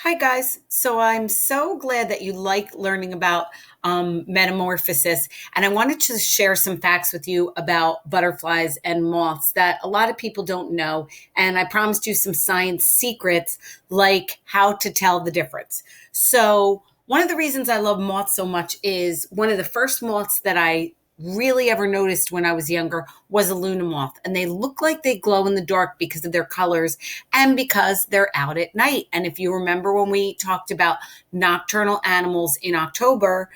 Hi, guys. So I'm so glad that you like learning about metamorphosis. And I wanted to share some facts with you about butterflies and moths that a lot of people don't know. And I promised you some science secrets, like how to tell the difference. So, one of the reasons I love moths so much is one of the first moths that I really ever noticed when I was younger was a Luna moth. And they look like they glow in the dark because of their colors and because they're out at night. And if you remember when we talked about nocturnal animals in October,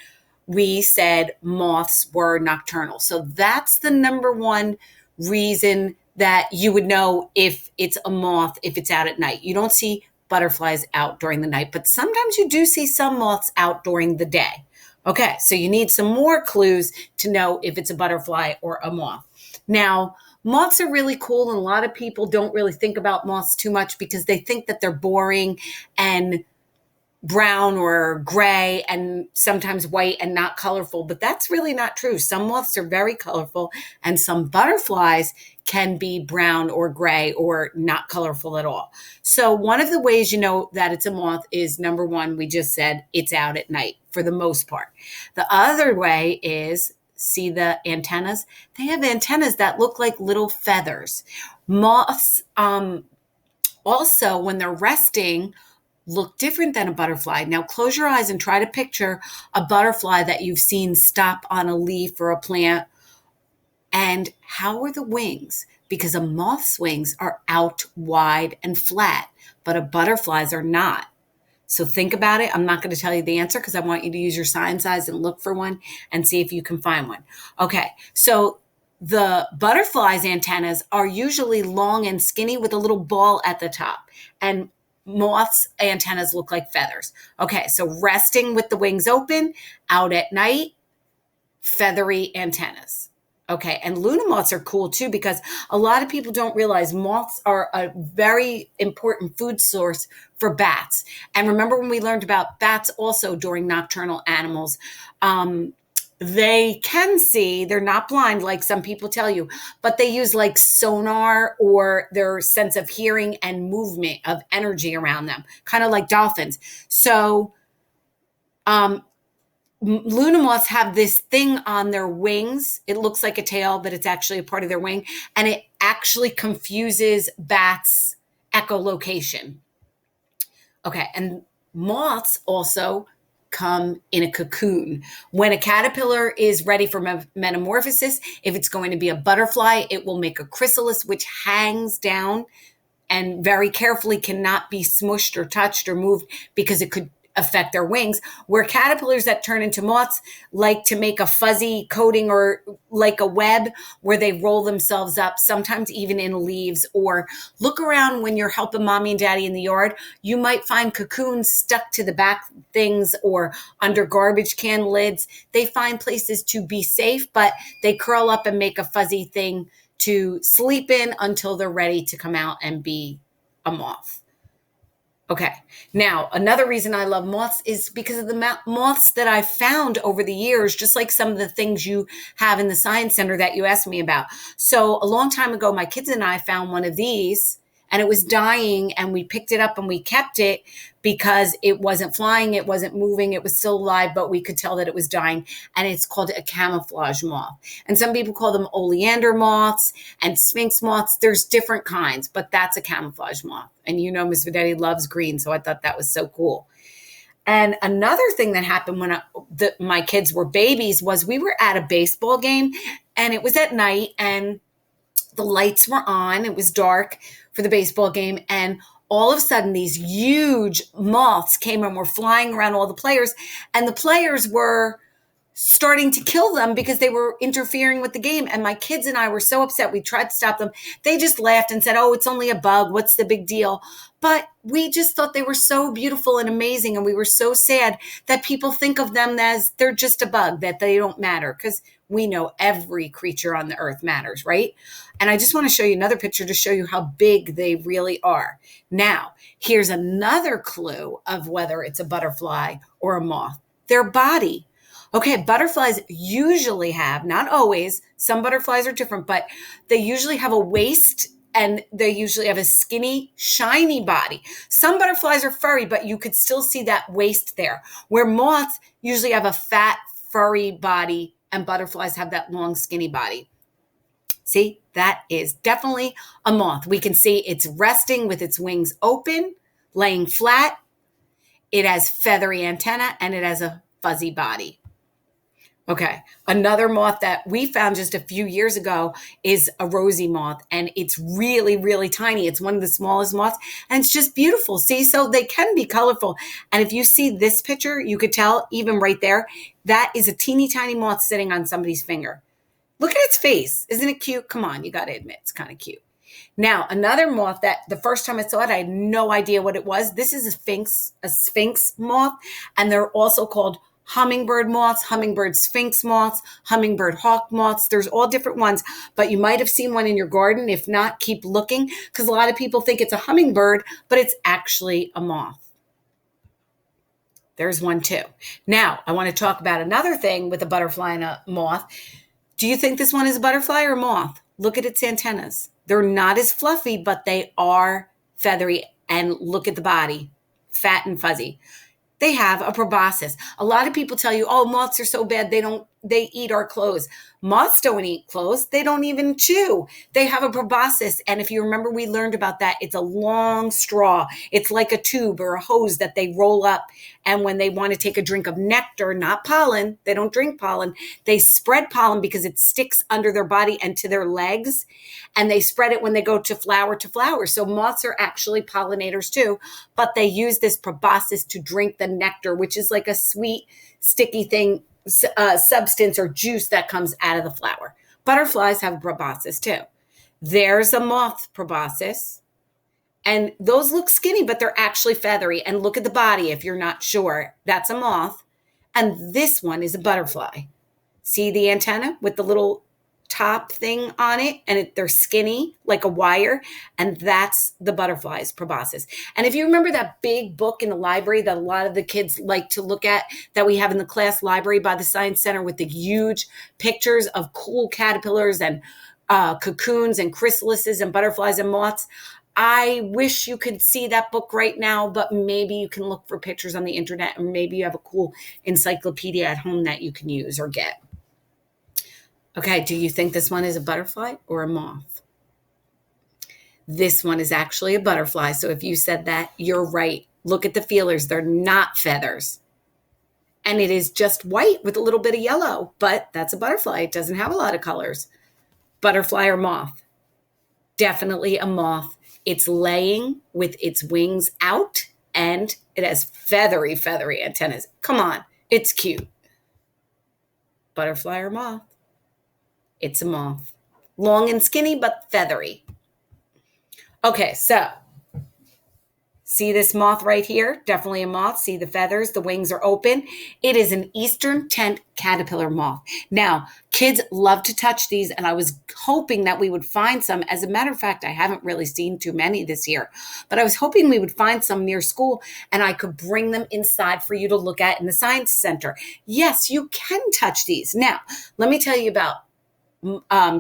we said moths were nocturnal. So that's the number one reason that you would know if it's a moth, if it's out at night. You don't see butterflies out during the night, but sometimes you do see some moths out during the day. Okay, so you need some more clues to know if it's a butterfly or a moth. Now, moths are really cool, and a lot of people don't really think about moths too much because they think that they're boring and brown or gray and sometimes white and not colorful, but that's really not true. Some moths are very colorful, and some butterflies can be brown or gray or not colorful at all. So, one of the ways you know that it's a moth is number one, we just said it's out at night for the most part. The other way is see the antennas? They have antennas that look like little feathers. Moths, also, when they're resting, look different than a butterfly. Now, close your eyes and try to picture a butterfly that you've seen stop on a leaf or a plant. And how are the wings? Because a moth's wings are out wide and flat, but a butterfly's are not. So think about it. I'm not going to tell you the answer because I want you to use your science eyes and look for one and see if you can find one. Okay, so the butterfly's antennas are usually long and skinny with a little ball at the top. And moths' antennas look like feathers. Okay, so resting with the wings open, out at night, feathery antennas. Okay, and Luna moths are cool too because a lot of people don't realize moths are a very important food source for bats. And remember when we learned about bats also during nocturnal animals? They can see, they're not blind like some people tell you, but they use like sonar or their sense of hearing and movement of energy around them, kind of like dolphins. So, Luna moths have this thing on their wings. It looks like a tail, but it's actually a part of their wing. And it actually confuses bats' echolocation. Okay. And moths also come in a cocoon. When a caterpillar is ready for metamorphosis, if it's going to be a butterfly, it will make a chrysalis, which hangs down and very carefully cannot be smushed or touched or moved because it could affect their wings. Where caterpillars that turn into moths like to make a fuzzy coating or like a web where they roll themselves up, sometimes even in leaves. Or look around when you're helping mommy and daddy in the yard. You might find cocoons stuck to the back things or under garbage can lids. They find places to be safe, but they curl up and make a fuzzy thing to sleep in until they're ready to come out and be a moth. Okay. Now, another reason I love moths is because of the moths that I've found over the years, just like some of the things you have in the science center that you asked me about. So, a long time ago, my kids and I found one of these and it was dying, and we picked it up and we kept it because it wasn't flying, it wasn't moving, it was still alive, but we could tell that it was dying. And it's called a camouflage moth. And some people call them oleander moths and sphinx moths. There's different kinds, but that's a camouflage moth. And you know, Miss Videtti loves green, so I thought that was so cool. And another thing that happened when my kids were babies was we were at a baseball game, and it was at night, and the lights were on. It was dark for the baseball game. And all of a sudden, these huge moths came and were flying around all the players. And the players were starting to kill them because they were interfering with the game. And my kids and I were so upset. We tried to stop them. They just laughed and said, "Oh, it's only a bug. What's the big deal?" But we just thought they were so beautiful and amazing. And we were so sad that people think of them as they're just a bug, that they don't matter, because we know every creature on the earth matters, right? And I just want to show you another picture to show you how big they really are. Now, here's another clue of whether it's a butterfly or a moth: their body. Okay, butterflies usually have, not always, some butterflies are different, but they usually have a waist and they usually have a skinny, shiny body. Some butterflies are furry, but you could still see that waist there, where moths usually have a fat, furry body, and butterflies have that long, skinny body. See, that is definitely a moth. We can see it's resting with its wings open, laying flat. It has feathery antenna, and it has a fuzzy body. Okay, another moth that we found just a few years ago is a Rosy moth, and it's really, really tiny. It's one of the smallest moths, and it's just beautiful. See, so they can be colorful. And if you see this picture, you could tell even right there, that is a teeny tiny moth sitting on somebody's finger. Look at its face. Isn't it cute? Come on, you got to admit, it's kind of cute. Now, another moth that the first time I saw it, I had no idea what it was. This is a sphinx moth, and they're also called hummingbird moths, hummingbird sphinx moths, hummingbird hawk moths. There's all different ones, but you might have seen one in your garden. If not, keep looking, because a lot of people think it's a hummingbird, but it's actually a moth. There's one too. Now, I want to talk about another thing with a butterfly and a moth. Do you think this one is a butterfly or a moth? Look at its antennas. They're not as fluffy, but they are feathery. And look at the body, fat and fuzzy. They have a proboscis. A lot of people tell you, oh, moths are so bad, they eat our clothes. Moths don't eat clothes. They don't even chew. They have a proboscis. And if you remember, we learned about that. It's a long straw. It's like a tube or a hose that they roll up. And when they want to take a drink of nectar, not pollen, they don't drink pollen. They spread pollen because it sticks under their body and to their legs. And they spread it when they go to flower to flower. So moths are actually pollinators too, but they use this proboscis to drink the nectar, which is like a sweet, sticky thing, substance or juice that comes out of the flower. Butterflies have a proboscis too. There's a moth proboscis, and those look skinny, but they're actually feathery. And look at the body if you're not sure. That's a moth. And this one is a butterfly. See the antenna with the little top thing on it, and they're skinny like a wire, and that's the butterfly's proboscis. And if you remember that big book in the library that a lot of the kids like to look at, that we have in the class library by the Science Center, with the huge pictures of cool caterpillars and cocoons and chrysalises and butterflies and moths, I wish you could see that book right now, but maybe you can look for pictures on the internet, or maybe you have a cool encyclopedia at home that you can use or get. Okay, do you think this one is a butterfly or a moth? This one is actually a butterfly. So if you said that, you're right. Look at the feelers. They're not feathers. And it is just white with a little bit of yellow, but that's a butterfly. It doesn't have a lot of colors. Butterfly or moth? Definitely a moth. It's laying with its wings out, and it has feathery antennas. Come on, it's cute. Butterfly or moth? It's a moth. Long and skinny, but feathery. Okay, so see this moth right here? Definitely a moth. See the feathers? The wings are open. It is an eastern tent caterpillar moth. Now, kids love to touch these, and I was hoping that we would find some. As a matter of fact, I haven't really seen too many this year, but I was hoping we would find some near school, and I could bring them inside for you to look at in the Science Center. Yes, you can touch these. Now, let me tell you about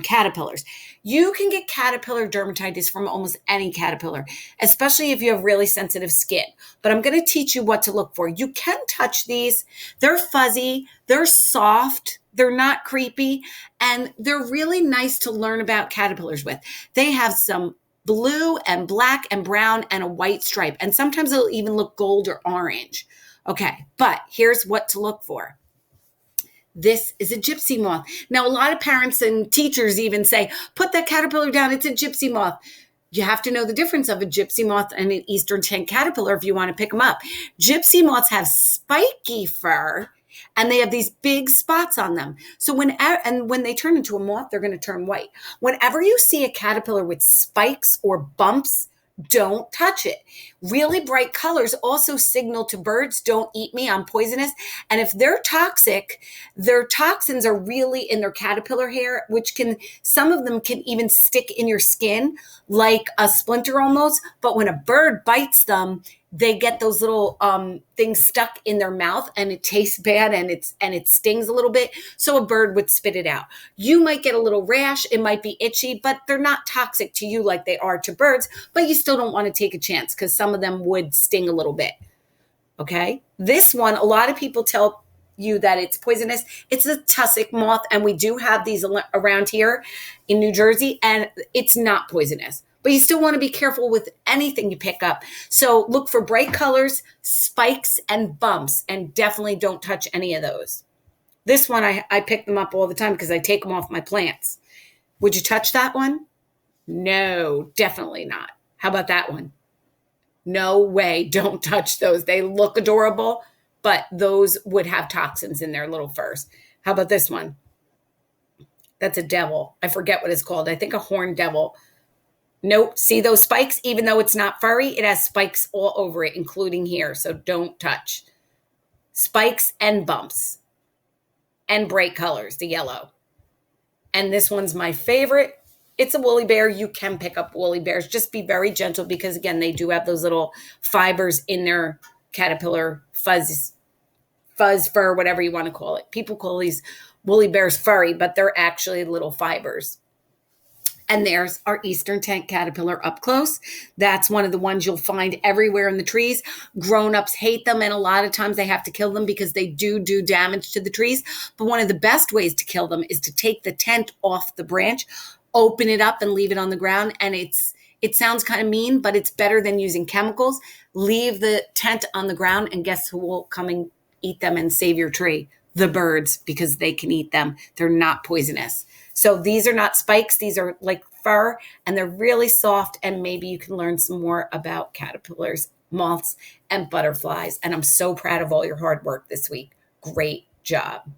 caterpillars. You can get caterpillar dermatitis from almost any caterpillar, especially if you have really sensitive skin. But I'm going to teach you what to look for. You can touch these. They're fuzzy. They're soft. They're not creepy. And they're really nice to learn about caterpillars with. They have some blue and black and brown and a white stripe. And sometimes it'll even look gold or orange. Okay, but here's what to look for. This is a gypsy moth. Now, a lot of parents and teachers even say, put that caterpillar down. It's a gypsy moth. You have to know the difference of a gypsy moth and an eastern tent caterpillar if you want to pick them up. Gypsy moths have spiky fur, and they have these big spots on them. So when they turn into a moth, they're going to turn white. Whenever you see a caterpillar with spikes or bumps, don't touch it. Really bright colors also signal to birds, don't eat me, I'm poisonous. And if they're toxic, their toxins are really in their caterpillar hair, which some of them can even stick in your skin like a splinter almost. But when a bird bites them, they get those little things stuck in their mouth, and it tastes bad, and it stings a little bit. So a bird would spit it out. You might get a little rash. It might be itchy, but they're not toxic to you like they are to birds. But you still don't want to take a chance because some of them would sting a little bit. Okay. This one, a lot of people tell you that it's poisonous. It's a Tusk moth, and we do have these around here in New Jersey, and it's not poisonous. But you still want to be careful with anything you pick up. So look for bright colors, spikes, and bumps, and definitely don't touch any of those. This one, I pick them up all the time because I take them off my plants. Would you touch that one? No, definitely not. How about that one? No way, don't touch those. They look adorable, but those would have toxins in their little furs. How about this one? That's a devil. I forget what it's called. I think a horned devil. Nope. See those spikes? Even though it's not furry, it has spikes all over it, including here. So don't touch. Spikes and bumps and bright colors, the yellow. And this one's my favorite. It's a woolly bear. You can pick up woolly bears. Just be very gentle because, again, they do have those little fibers in their caterpillar fuzz, fur, whatever you want to call it. People call these woolly bears furry, but they're actually little fibers. And there's our eastern tent caterpillar up close. That's one of the ones you'll find everywhere in the trees. Grown-ups hate them, and a lot of times they have to kill them because they do damage to the trees. But one of the best ways to kill them is to take the tent off the branch, open it up, and leave it on the ground. And it sounds kind of mean, but it's better than using chemicals. Leave the tent on the ground, and guess who will come and eat them and save your tree? The birds, because they can eat them. They're not poisonous. So these are not spikes. These are like fur, and they're really soft. And maybe you can learn some more about caterpillars, moths, and butterflies. And I'm so proud of all your hard work this week. Great job.